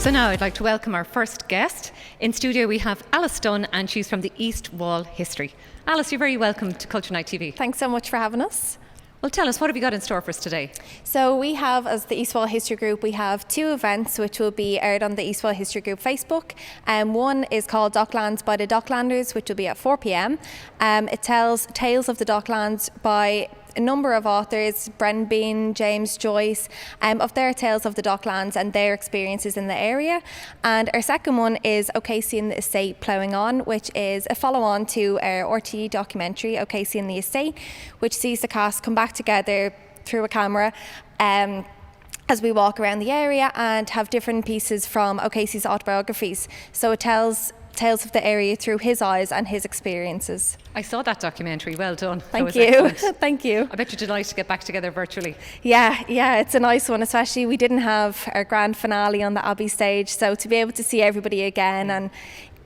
So now I'd like to welcome our first guest. In studio we have Alice Dunne, and she's from the Eastwall History. Alice, you're very welcome to Culture Night TV. Thanks so much for having us. Well, tell us, what have you got in store for us today? So we have, as the Eastwall History Group, we have two events which will be aired on the Eastwall History Group Facebook. One is called Docklands by the Docklanders, which will be at 4 p.m. It tells tales of the Docklands by a number of authors, Brendan Bean, James Joyce, of their tales of the Docklands and their experiences in the area. And our second one is O'Casey and the Estate Ploughing On, which is a follow-on to our RTE documentary, O'Casey and the Estate, which sees the cast come back together through a camera as we walk around the area and have different pieces from O'Casey's autobiographies. So it tells tales of the area through his eyes and his experiences. I saw that documentary, well done. Thank you. Thank you. I bet you're delighted to get back together virtually. Yeah, it's a nice one, especially we didn't have our grand finale on the Abbey stage, so to be able to see everybody again and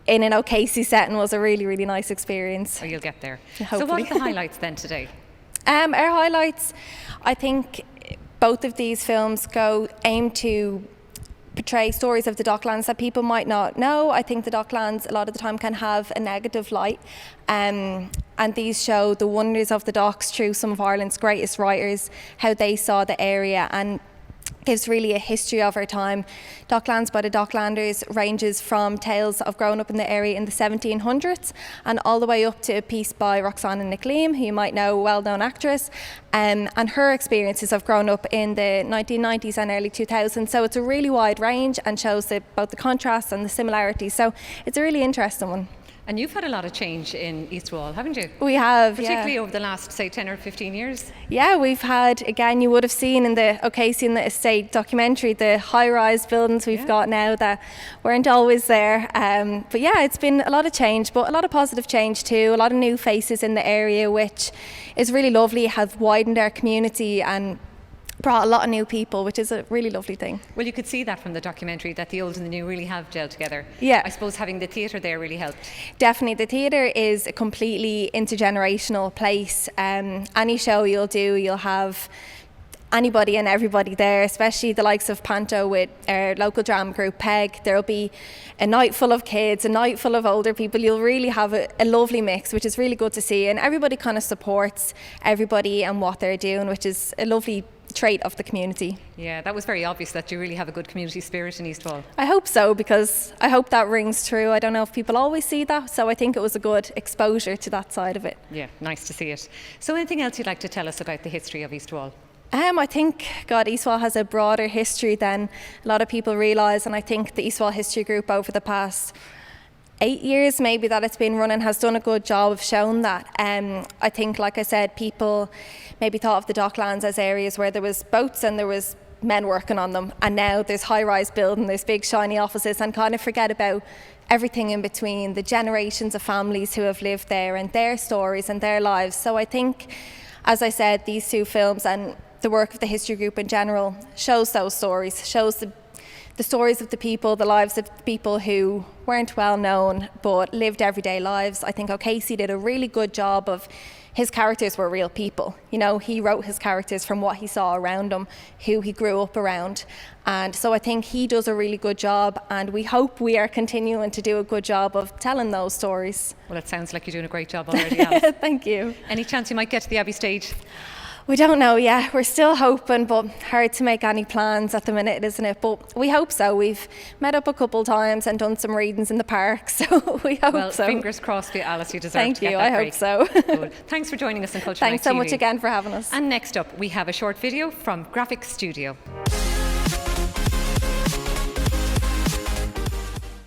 in an O'Casey setting was a really, really nice experience. Oh, you'll get there. Hopefully. So what are the highlights then today? Our highlights, I think both of these films aim to portray stories of the Docklands that people might not know. I think the Docklands a lot of the time can have a negative light, and these show the wonders of the docks through some of Ireland's greatest writers, how they saw the area, and gives really a history of our time. Docklands by the Docklanders ranges from tales of growing up in the area in the 1700s and all the way up to a piece by Roxanna Nickleam, who you might know, a well-known actress, and her experiences of growing up in the 1990s and early 2000s. So it's a really wide range and shows both the contrasts and the similarities. So it's a really interesting one. And you've had a lot of change in Eastwall, haven't you? We have, particularly over the last, say, 10 or 15 years. Yeah, we've had, again, you would have seen in the O'Casey and the Estate documentary, the high-rise buildings we've got now that weren't always there. But yeah, it's been a lot of change, but a lot of positive change too, a lot of new faces in the area, which is really lovely, have widened our community and brought a lot of new people, which is a really lovely thing. Well, you could see that from the documentary, that the old and the new really have gelled together. Yeah. I suppose having the theatre there really helped. Definitely. The theatre is a completely intergenerational place. Any show you'll do, you'll have anybody and everybody there, especially the likes of Panto with our local drama group PEG. There'll be a night full of kids, a night full of older people. You'll really have a lovely mix, which is really good to see, and everybody kind of supports everybody and what they're doing, which is a lovely trait of the community. Yeah, that was very obvious that you really have a good community spirit in Eastwall. I hope so, because I hope that rings true. I don't know if people always see that, so I think it was a good exposure to that side of it. Yeah, nice to see it. So anything else you'd like to tell us about the history of Eastwall? I think, Eastwall has a broader history than a lot of people realise, and I think the Eastwall History Group over the past 8 years maybe that it's been running has done a good job of showing that. I think, like I said, people maybe thought of the Docklands as areas where there was boats and there was men working on them, and now there's high-rise building, there's big shiny offices, and kind of forget about everything in between, the generations of families who have lived there and their stories and their lives. So I think, as I said, these two films and the work of the History Group in general shows those stories, shows the stories of the people, the lives of the people who weren't well known but lived everyday lives. I think O'Casey did a really good job of, his characters were real people. You know, he wrote his characters from what he saw around him, who he grew up around. And so I think he does a really good job, and we hope we are continuing to do a good job of telling those stories. Well, it sounds like you're doing a great job already, Alice. Thank you. Any chance you might get to the Abbey stage? We don't know yet. We're still hoping, but hard to make any plans at the minute, isn't it? But we hope so. We've met up a couple times and done some readings in the park, so we hope well, so. Well, fingers crossed for you, Alice. You deserve Thank to get you. that I break. hope so. Good. Thanks for joining us on Culture Night TV. Thanks so much again for having us. And next up, we have a short video from Graphic Studio.